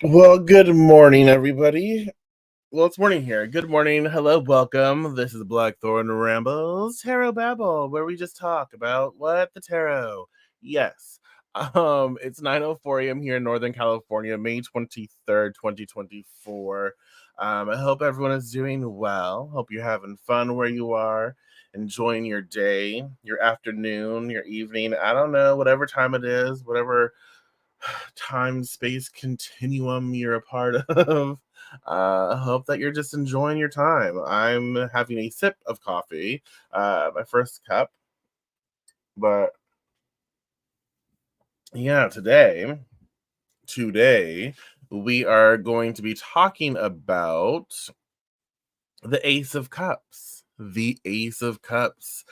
Well, good morning, everybody. Well, it's morning here. Good morning. Hello, welcome. This is Blackthorn Rambles, Tarot Babble, where we just talk about what the tarot. Yes. It's 9:04 a.m. here in Northern California, May 23rd, 2024. I hope everyone is doing well. Hope you're having fun where you are, enjoying your day, your afternoon, your evening. I don't know, whatever time it is, whatever time space continuum you're a part of. I hope that you're just enjoying your time. I'm having a sip of coffee, my first cup, but yeah, today we are going to be talking about the Ace of Cups. The Ace of Cups.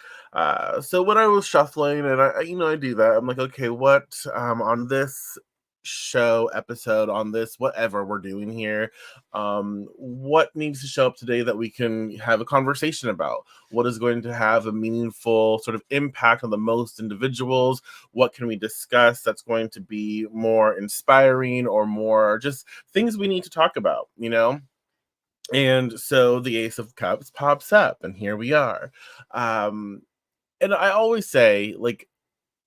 So when I was shuffling, and I do that, I'm like, okay, what on this show episode, on this whatever we're doing here, what needs to show up today that we can have a conversation about? What is going to have a meaningful sort of impact on the most individuals? What can we discuss that's going to be more inspiring or more just things we need to talk about, you know? And so the Ace of Cups pops up, and here we are. Um, and I always say, like,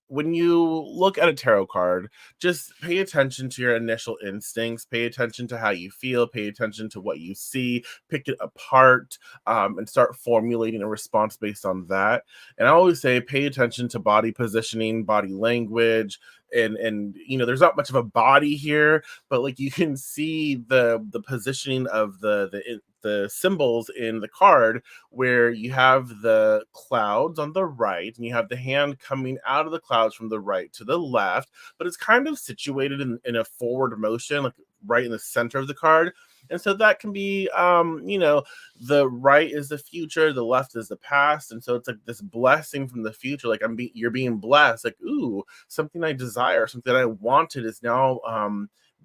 when you look at a tarot card, just pay attention to your initial instincts, pay attention to how you feel, pay attention to what you see, pick it apart, and start formulating a response based on that. And I always say, pay attention to body positioning, body language. And there's not much of a body here, but like you can see the positioning of the symbols in the card, where you have the clouds on the right and you have the hand coming out of the clouds from the right to the left, but it's kind of situated in a forward motion, like right in the center of the card. And so that can be, the right is the future, the left is the past. And so it's like this blessing from the future. Like you're being blessed, like, ooh, something I desire, something I wanted is now,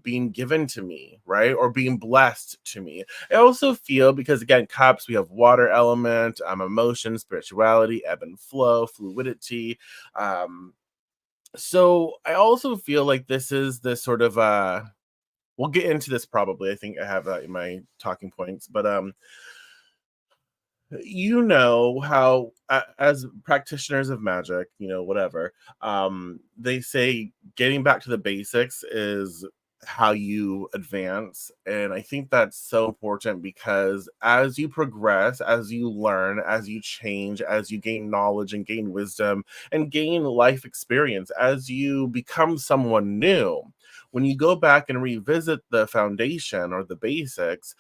being given to me, right? Or being blessed to me. I also feel, because again, cups, we have water element, emotion, spirituality, ebb and flow, fluidity. So I also feel like this is this sort of we'll get into this probably. I think I have that in my talking points, but how as practitioners of magic, whatever, they say getting back to the basics is how you advance. And I think that's so important, because as you progress, as you learn, as you change, as you gain knowledge and gain wisdom and gain life experience, as you become someone new, when you go back and revisit the foundation or the basics,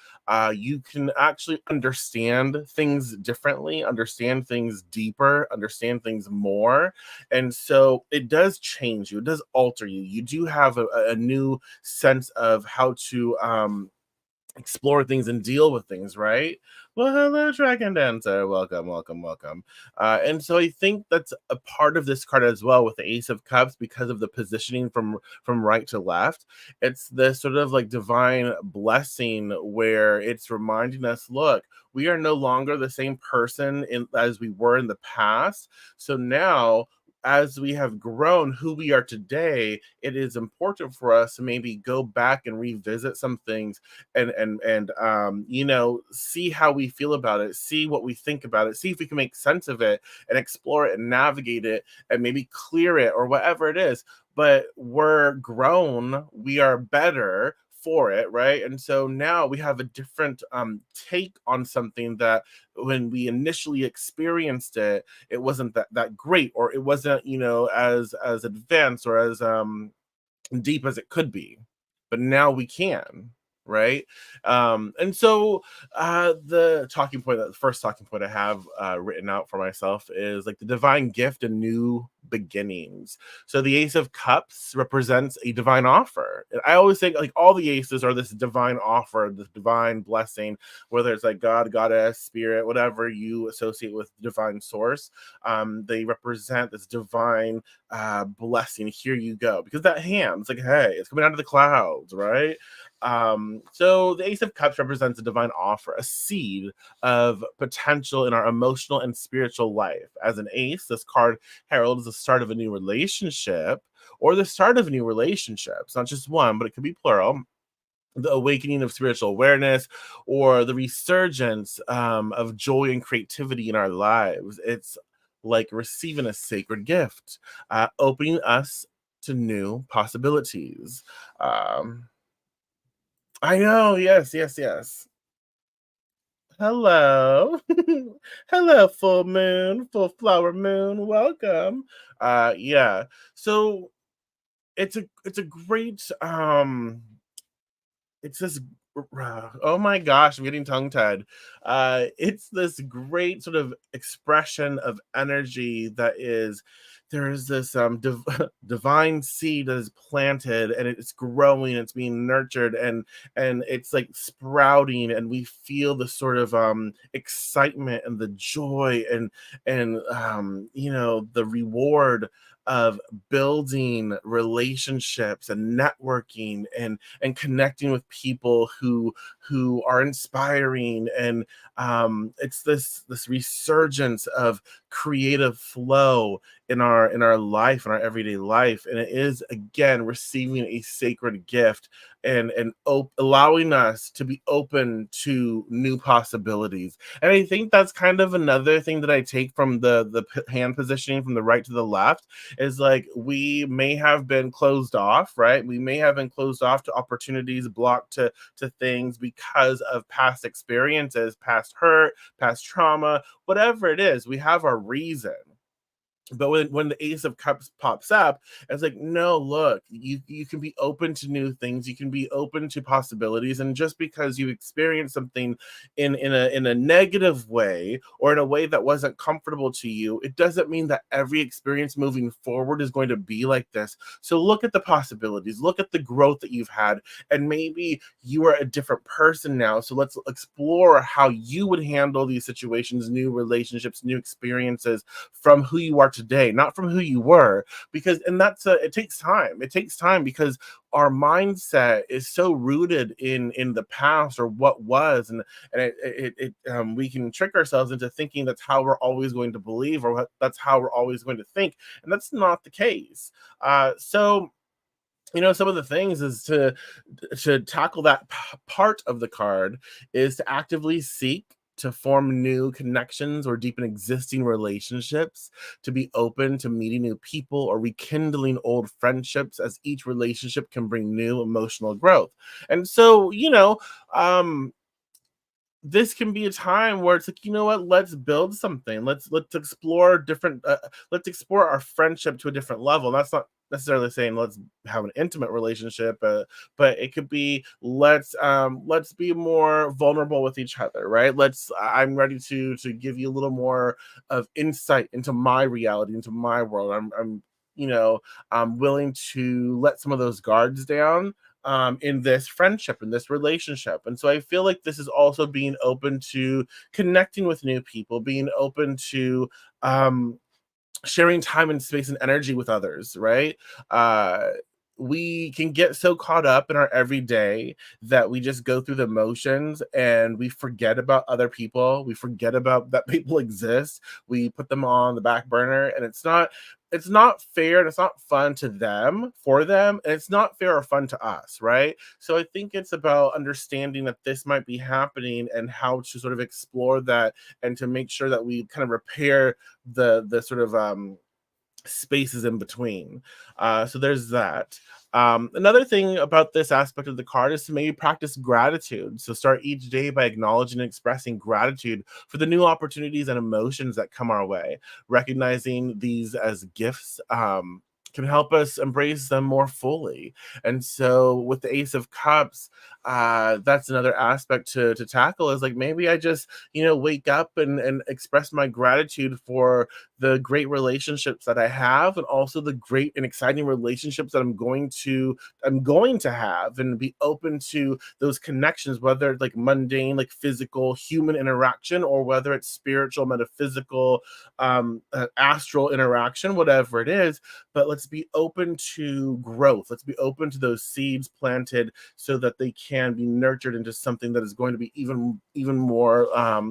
you can actually understand things differently, understand things deeper, understand things more. And so it does change you, it does alter you. You do have a new sense of how to explore things and deal with things, right? Well, hello, Dragon Dancer. Welcome, welcome, welcome. And so I think that's a part of this card as well, with the Ace of Cups, because of the positioning from right to left. It's this sort of like divine blessing, where it's reminding us, look, we are no longer the same person as we were in the past. So now, as we have grown who we are today, it is important for us to maybe go back and revisit some things, and see how we feel about it, see what we think about it, see if we can make sense of it and explore it and navigate it and maybe clear it or whatever it is. But we're grown, we are better for it, right? And so now we have a different take on something that, when we initially experienced it, it wasn't that great, or it wasn't, as advanced or as deep as it could be, but now we can, right? And so the first talking point I have written out for myself is like the divine gift and new beginnings. So the Ace of Cups represents a divine offer. And I always think like all the aces are this divine offer, this divine blessing, whether it's like God, goddess, spirit, whatever you associate with divine source. They represent this divine blessing. Here you go, because that hand, it's like, hey, it's coming out of the clouds, right? So the Ace of Cups represents a divine offer, a seed of potential in our emotional and spiritual life. As an ace, this card heralds the start of a new relationship, or the start of new relationships, not just one, but it could be plural. the awakening of spiritual awareness, or the resurgence of joy and creativity in our lives. It's like receiving a sacred gift, opening us to new possibilities. Um, I know, yes, yes, yes. Hello. Hello, full moon, full flower moon. Welcome. Yeah. So it's a great it's this oh my gosh, I'm getting tongue tied. It's this great sort of expression of energy that is, there is this divine seed that is planted, and it's growing, it's being nurtured, and it's like sprouting, and we feel the sort of excitement and the joy, and the reward of building relationships and networking and connecting with people who are inspiring, and it's this resurgence of creative flow in our life, in our everyday life, and it is again receiving a sacred gift, and allowing us to be open to new possibilities. And I think that's kind of another thing that I take from the hand positioning from the right to the left, is like we may have been closed off, right? We may have been closed off to opportunities, blocked to things because of past experiences, past hurt, past trauma, whatever it is. We have our reason. But when the Ace of Cups pops up, it's like, no, look, you can be open to new things, you can be open to possibilities, and just because you experience something in a negative way, or in a way that wasn't comfortable to you, it doesn't mean that every experience moving forward is going to be like this. So look at the possibilities, look at the growth that you've had, and maybe you are a different person now. So let's explore how you would handle these situations, new relationships, new experiences, from who you are today, not from who you were. Because, and it takes time. It takes time because our mindset is so rooted in the past, or what was, and we can trick ourselves into thinking that's how we're always going to believe, or that's how we're always going to think, and that's not the case. So some of the things is to tackle that part of the card, is to actively seek to form new connections or deepen existing relationships, to be open to meeting new people or rekindling old friendships, as each relationship can bring new emotional growth. And so, this can be a time where it's like, you know what, let's build something, let's explore different let's explore our friendship to a different level. That's not necessarily saying let's have an intimate relationship, but it could be, let's be more vulnerable with each other, right? I'm ready to give you a little more of insight into my reality, into my world. I'm willing to let some of those guards down, in this friendship, in this relationship. And so I feel like this is also being open to connecting with new people, being open to um, sharing time and space and energy with others, right? Uh, we can get so caught up in our everyday that we just go through the motions, and we forget about other people. We forget about that people exist. We put them on the back burner, and it's not fair, and it's not fun to them, for them, and it's not fair or fun to us, right? So I think it's about understanding that this might be happening, and how to sort of explore that, and to make sure that we kind of repair the sort of spaces in between. So there's that. Another thing about this aspect of the card is to maybe practice gratitude. So start each day by acknowledging and expressing gratitude for the new opportunities and emotions that come our way. Recognizing these as gifts can help us embrace them more fully. And so with the Ace of Cups, that's another aspect to tackle, is like, maybe I just wake up and express my gratitude for the great relationships that I have, and also the great and exciting relationships that I'm going to have, and be open to those connections, whether it's like mundane, like physical human interaction, or whether it's spiritual, metaphysical, astral interaction, whatever it is. But let's be open to growth. Let's be open to those seeds planted, so that they can be nurtured into something that is going to be even more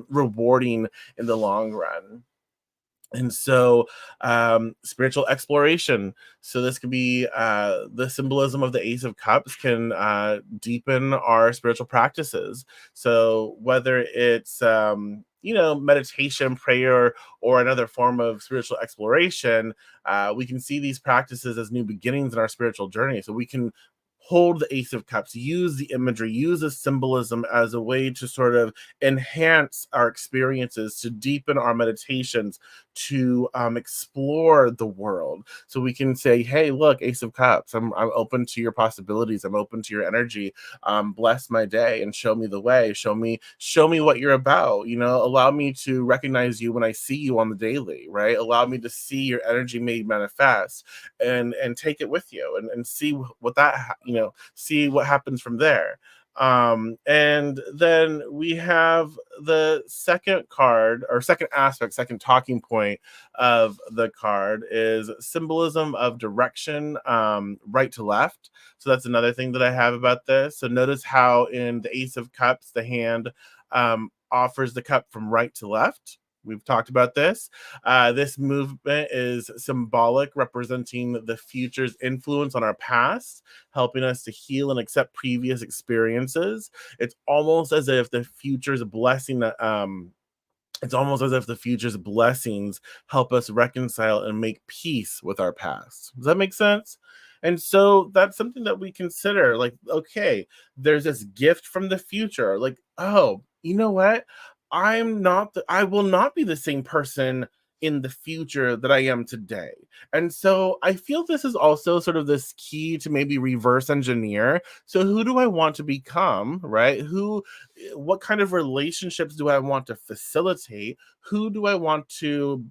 rewarding in the long run. And so spiritual exploration, so this could be the symbolism of the Ace of Cups can deepen our spiritual practices. So whether it's meditation, prayer, or another form of spiritual exploration, we can see these practices as new beginnings in our spiritual journey. So we can hold the Ace of Cups, use the imagery, use the symbolism as a way to sort of enhance our experiences, to deepen our meditations, to explore the world. So we can say, hey, look, Ace of Cups, I'm open to your possibilities. I'm open to your energy. Bless my day and show me the way. Show me what you're about. Allow me to recognize you when I see you on the daily, right? Allow me to see your energy made manifest, and take it with you, and see what see what happens from there. And then we have the second card, or second aspect, second talking point of the card is symbolism of direction, right to left. So that's another thing that I have about this. So notice how in the Ace of Cups, the hand offers the cup from right to left. We've talked about this. This movement is symbolic, representing the future's influence on our past, helping us to heal and accept previous experiences. It's almost as if the future's blessing it's almost as if the future's blessings help us reconcile and make peace with our past. Does that make sense? And so that's something that we consider, like, okay, there's this gift from the future. Like, oh, you know what? I will not be the same person in the future that I am today. And so I feel this is also sort of this key to maybe reverse engineer. So who do I want to become, right? What kind of relationships do I want to facilitate? Who do I want to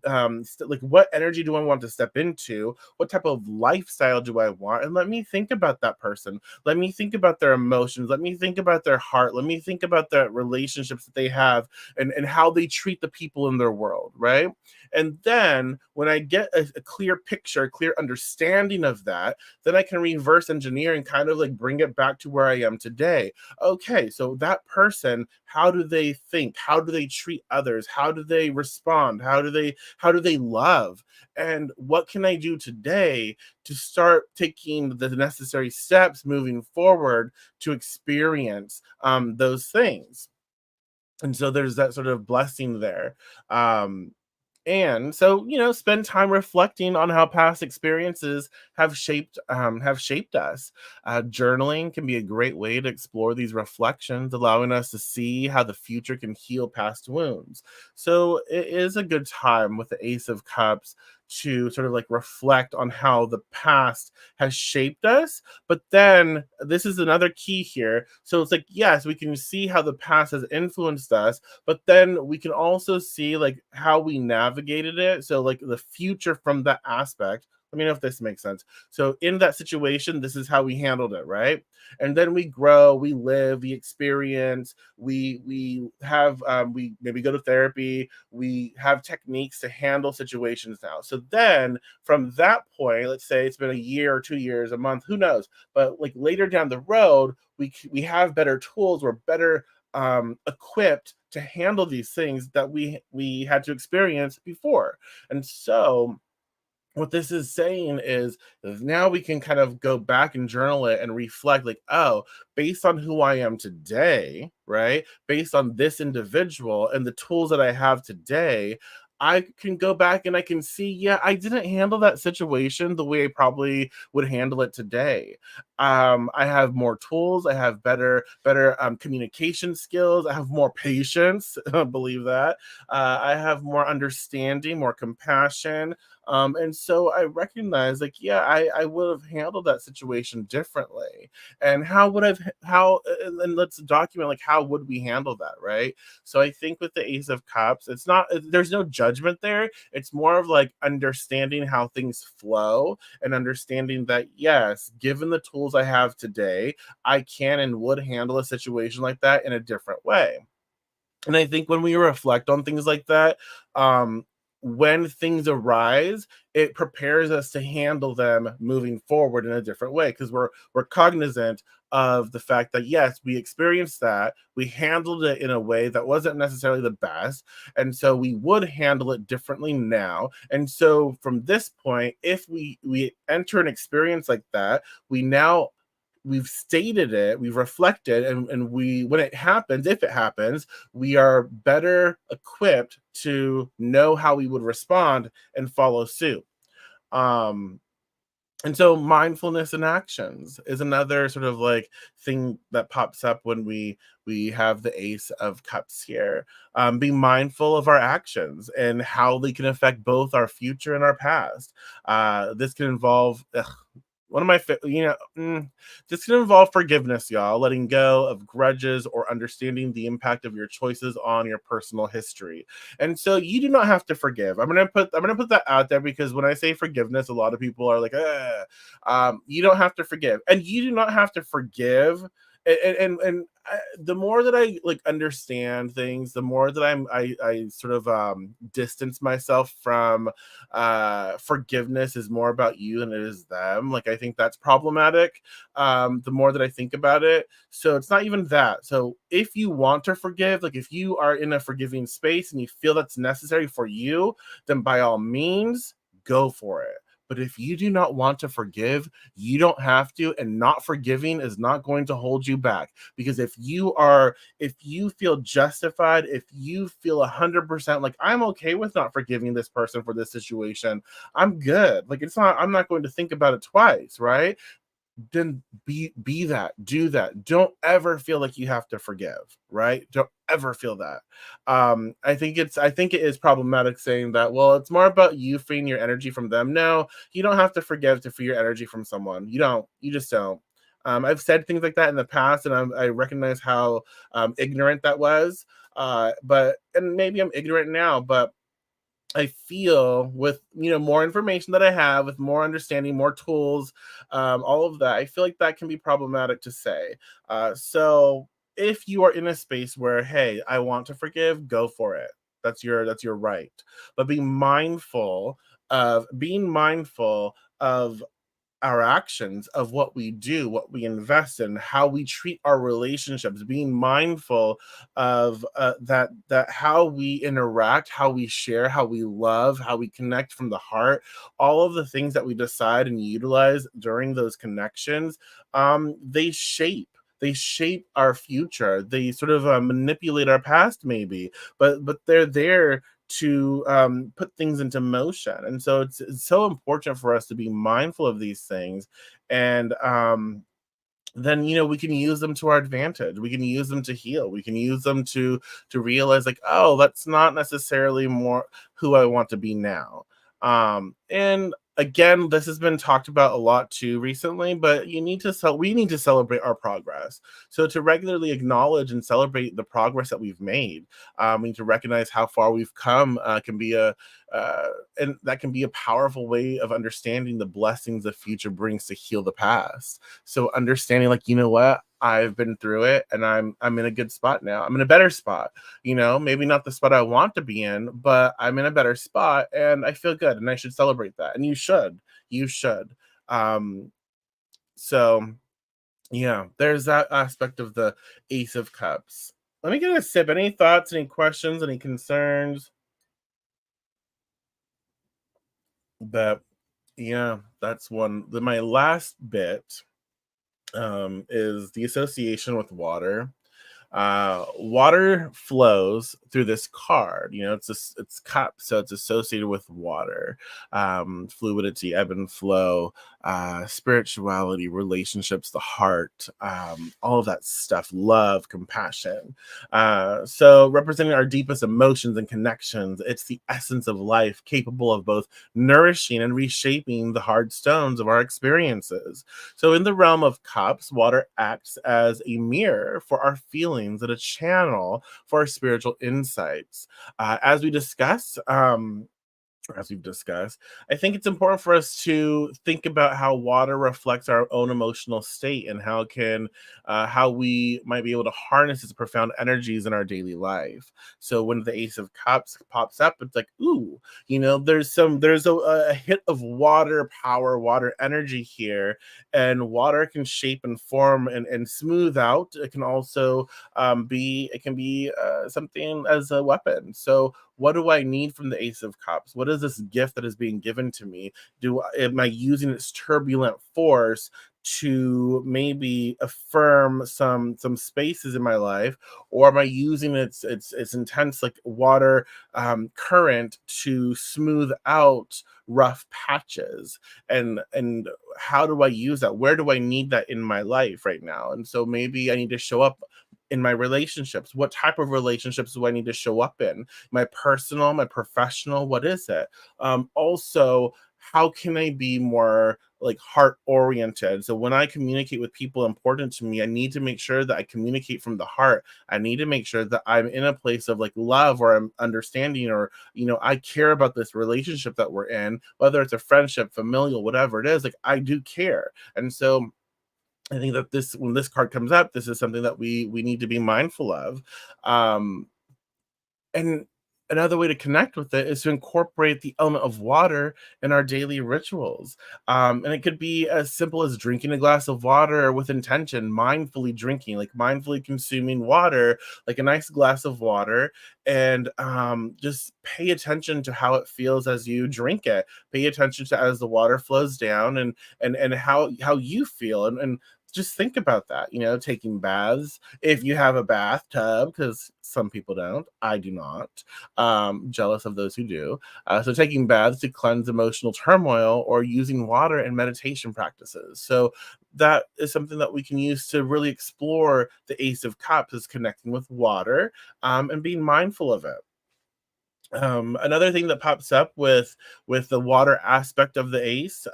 like, what energy do I want to step into? What type of lifestyle do I want? And let me think about that person. Let me think about their emotions. Let me think about their heart. Let me think about the relationships that they have, and how they treat the people in their world, right? And then when I get a clear picture, a clear understanding of that, then I can reverse engineer and kind of like bring it back to where I am today. Okay, so that person, how do they think? How do they treat others? How do they respond? How do they love? And what can I do today to start taking the necessary steps moving forward to experience those things? And so there's that sort of blessing there. um and so, spend time reflecting on how past experiences have shaped us. Journaling can be a great way to explore these reflections, allowing us to see how the future can heal past wounds. So it is a good time with the Ace of Cups to sort of like reflect on how the past has shaped us. But then this is another key here. So it's like, yes, we can see how the past has influenced us, but then we can also see like how we navigated it. So like the future from that aspect. Let me know if this makes sense. So in that situation, this is how we handled it, right? And then we grow, we live, we experience, we maybe go to therapy, we have techniques to handle situations now. So then from that point, let's say it's been a year or 2 years, a month, who knows? But like later down the road, we have better tools, we're better equipped to handle these things that we had to experience before. And so what this is saying is now we can kind of go back and journal it and reflect, like, oh, based on who I am today, right, based on this individual and the tools that I have today, I can go back and I can see, yeah, I didn't handle that situation the way I probably would handle it today. I have more tools, I have better communication skills, I have more patience, believe that. I have more understanding, more compassion. And so I recognize, like, yeah, I would have handled that situation differently. And how would I've how and let's document, like, how would we handle that, right? So I think with the Ace of Cups, it's not there's no judgment there. It's more of like understanding how things flow, and understanding that, yes, given the tools I have today, I can and would handle a situation like that in a different way. And I think when we reflect on things like that, um, when things arise, it prepares us to handle them moving forward in a different way, because we're cognizant of the fact that yes, we experienced that, we handled it in a way that wasn't necessarily the best, and so we would handle it differently now. And so from this point, if we enter an experience like that, we now we've stated it, we've reflected, and we, when it happens, if it happens, we are better equipped to know how we would respond and follow suit. Um, and so mindfulness in actions is another sort of like thing that pops up when we have the Ace of Cups here. Be mindful of our actions and how they can affect both our future and our past. This can involve one of my this can involve forgiveness, y'all, letting go of grudges or understanding the impact of your choices on your personal history. And so you do not have to forgive. I'm gonna put that out there, because when I say forgiveness, a lot of people are like, you don't have to forgive, and you do not have to forgive. The more that I like understand things, the more that I sort of distance myself from forgiveness is more about you than it is them. Like, I think that's problematic. The more that I think about it, so it's not even that. So if you want to forgive, like if you are in a forgiving space and you feel that's necessary for you, then by all means go for it. But if you do not want to forgive, you don't have to, and not forgiving is not going to hold you back. Because if you feel justified, if you feel 100% like, I'm okay with not forgiving this person for this situation, I'm good. Like, I'm not going to think about it twice, right? Then be that, do that. Don't ever feel like you have to forgive, right? Don't ever feel that. I think it is problematic saying that, well, it's more about you freeing your energy from them. No, you don't have to forgive to free your energy from someone. You just don't. I've said things like that in the past, and I recognize how ignorant that was. But and maybe I'm ignorant now, but I feel with, more information that I have, with more understanding, more tools, all of that, I feel like that can be problematic to say. So if you are in a space where, hey, I want to forgive, go for it. That's your right. But being mindful of our actions, of what we do, what we invest in, how we treat our relationships, being mindful of that how we interact, how we share, how we love, how we connect from the heart, all of the things that we decide and utilize during those connections, they shape our future. They sort of manipulate our past, maybe, but they're there to put things into motion. And so it's so important for us to be mindful of these things. And then we can use them to our advantage. We can use them to heal. We can use them to realize, like, oh, that's not necessarily more who I want to be now. And again, this has been talked about a lot too recently, but we need to celebrate our progress. So to regularly acknowledge and celebrate the progress that we've made, we need to recognize how far we've come. Can be a and that can be a powerful way of understanding the blessings the future brings to heal the past. So understanding, like, what, I've been through it, and I'm in a good spot now. I'm in a better spot. Maybe not the spot I want to be in, but I'm in a better spot and I feel good, and I should celebrate that. And you should. Um so yeah, there's that aspect of the Ace of Cups. Let me get a sip. Any thoughts, any questions, any concerns? But yeah, that's one. My last bit is the association with water. Water flows through this card. It's cup, so it's associated with water, fluidity, ebb and flow, spirituality, relationships, the heart, all of that stuff, love, compassion. So representing our deepest emotions and connections, it's the essence of life, capable of both nourishing and reshaping the hard stones of our experiences. So, in the realm of cups, water acts as a mirror for our feelings and a channel for our spiritual insights. As we discussed, as we've discussed, I think it's important for us to think about how water reflects our own emotional state and how we might be able to harness its profound energies in our daily life. So when the Ace of Cups pops up, it's like, ooh, there's a hit of water power, water energy here, and water can shape and form and smooth out. It can also something as a weapon. So what do I need from the Ace of Cups? What is this gift that is being given to me? Am I using its turbulent force to maybe affirm some spaces in my life, or am I using its intense like water current to smooth out rough patches? And how do I use that? Where do I need that in my life right now? And so maybe I need to show up in my relationships. What type of relationships do I need to show up in? My personal, my professional, what is it? Also, how can I be more like heart oriented? So when I communicate with people important to me, I need to make sure that I communicate from the heart. I need to make sure that I'm in a place of like love, or I'm understanding, or I care about this relationship that we're in, whether it's a friendship, familial, whatever it is. Like I do care. And so I think that this when this card comes up, this is something that we need to be mindful of. Um, and another way to connect with it is to incorporate the element of water in our daily rituals. And it could be as simple as drinking a glass of water with intention, mindfully drinking, like mindfully consuming water, like a nice glass of water, and just pay attention to how it feels as you drink it. Pay attention to as the water flows down, and how you feel, and just think about that, taking baths, if you have a bathtub, because some people don't. I do not. Jealous of those who do. So taking baths to cleanse emotional turmoil, or using water in meditation practices. So that is something that we can use to really explore the Ace of Cups, is connecting with water, and being mindful of it. Another thing that pops up with the water aspect of the ace,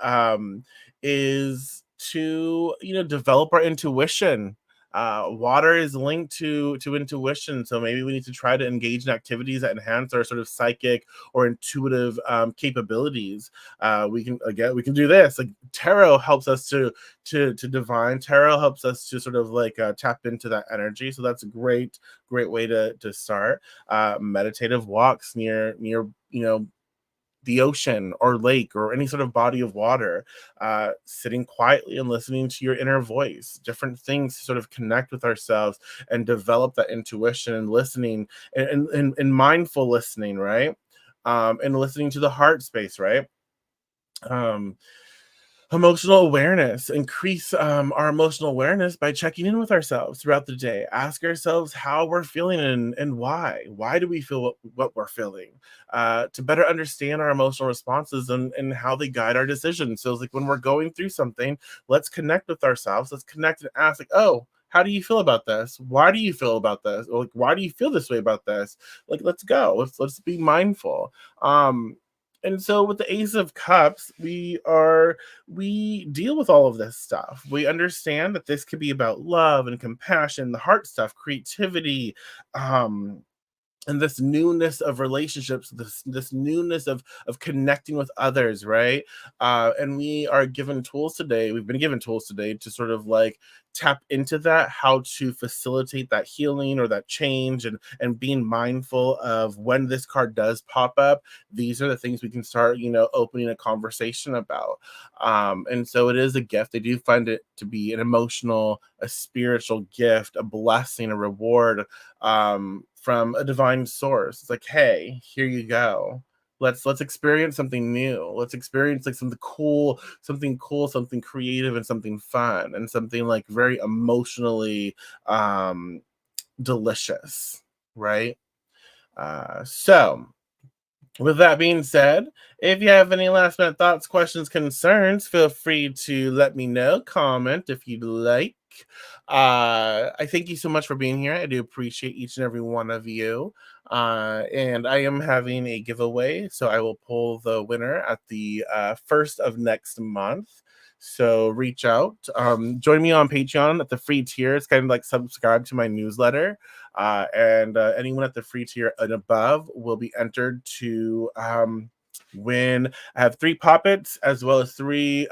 is to develop our intuition. Water is linked to intuition, so maybe we need to try to engage in activities that enhance our sort of psychic or intuitive capabilities. We can do this. Like tarot helps us to divine. Tarot helps us to sort of like tap into that energy, so that's a great way to start. Meditative walks near the ocean or lake or any sort of body of water, sitting quietly and listening to your inner voice, different things to sort of connect with ourselves and develop that intuition, and listening, and mindful listening, right? And listening to the heart space, right? um Emotional awareness, increase our emotional awareness by checking in with ourselves throughout the day. Ask ourselves how we're feeling, and why do we feel what we're feeling, to better understand our emotional responses, and how they guide our decisions. So it's like when we're going through something, let's connect with ourselves, let's connect and ask, like, oh, how do you feel about this? Why do you feel about this? Or like, why do you feel this way about this? Like, let's go, let's be mindful. And so with the Ace of Cups, we deal with all of this stuff. We understand that this could be about love and compassion, the heart stuff, creativity, um, and this newness of relationships, this newness of connecting with others, right? And we are given tools today. We've been given tools today to sort of like tap into that, how to facilitate that healing or that change, and being mindful of when this card does pop up. These are the things we can start, opening a conversation about. And so it is a gift. I do find it to be an emotional, a spiritual gift, a blessing, a reward, from a divine source. It's like, hey, here you go. Let's experience something new. Let's experience like something cool, something creative, and something fun, and something like very emotionally um delicious, right? So with that being said, if you have any last minute thoughts, questions, concerns, feel free to let me know. Comment if you'd like. I thank you so much for being here. I do appreciate each and every one of you. And I am having a giveaway, so I will pull the winner at the first of next month. So reach out. Join me on Patreon at the free tier. It's kind of like subscribe to my newsletter, and anyone at the free tier and above will be entered to win. I have 3 poppets as well as 3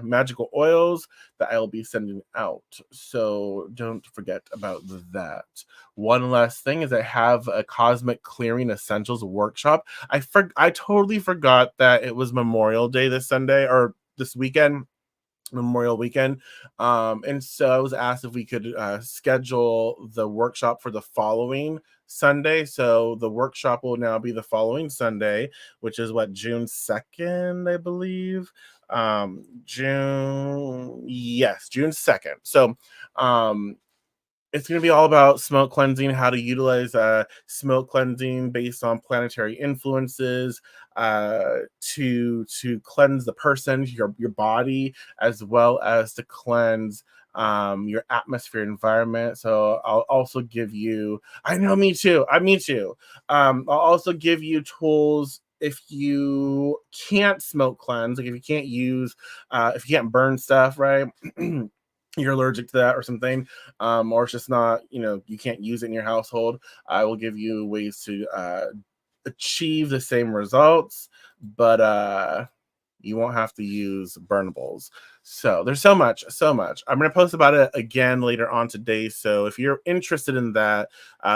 magical oils that I will be sending out. So don't forget about that. One last thing is I have a cosmic clearing essentials workshop. I totally forgot that it was Memorial Day this Sunday or this weekend. Memorial weekend. And so I was asked if we could schedule the workshop for the following Sunday. So the workshop will now be the following Sunday, which is what, June 2nd, I believe. June 2nd. So it's going to be all about smoke cleansing, how to utilize smoke cleansing based on planetary influences to cleanse the person, your body, as well as to cleanse your atmosphere environment. So I'll also give you, I know, me too. Me too. I'll also give you tools if you can't smoke cleanse, like if you can't use, if you can't burn stuff, right? You're allergic to that or something, or it's just not, you can't use it in your household. I will give you ways to achieve the same results, but you won't have to use burnables. So there's so much, so much. I'm going to post about it again later on today. So if you're interested in that,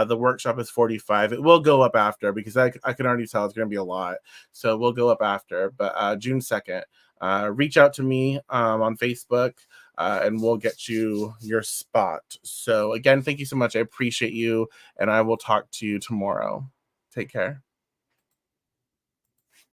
the workshop is 45. It will go up after because I can already tell it's going to be a lot. So we'll go up after, but June 2nd, reach out to me on Facebook. And we'll get you your spot. So again, thank you so much. I appreciate you, and I will talk to you tomorrow. Take care.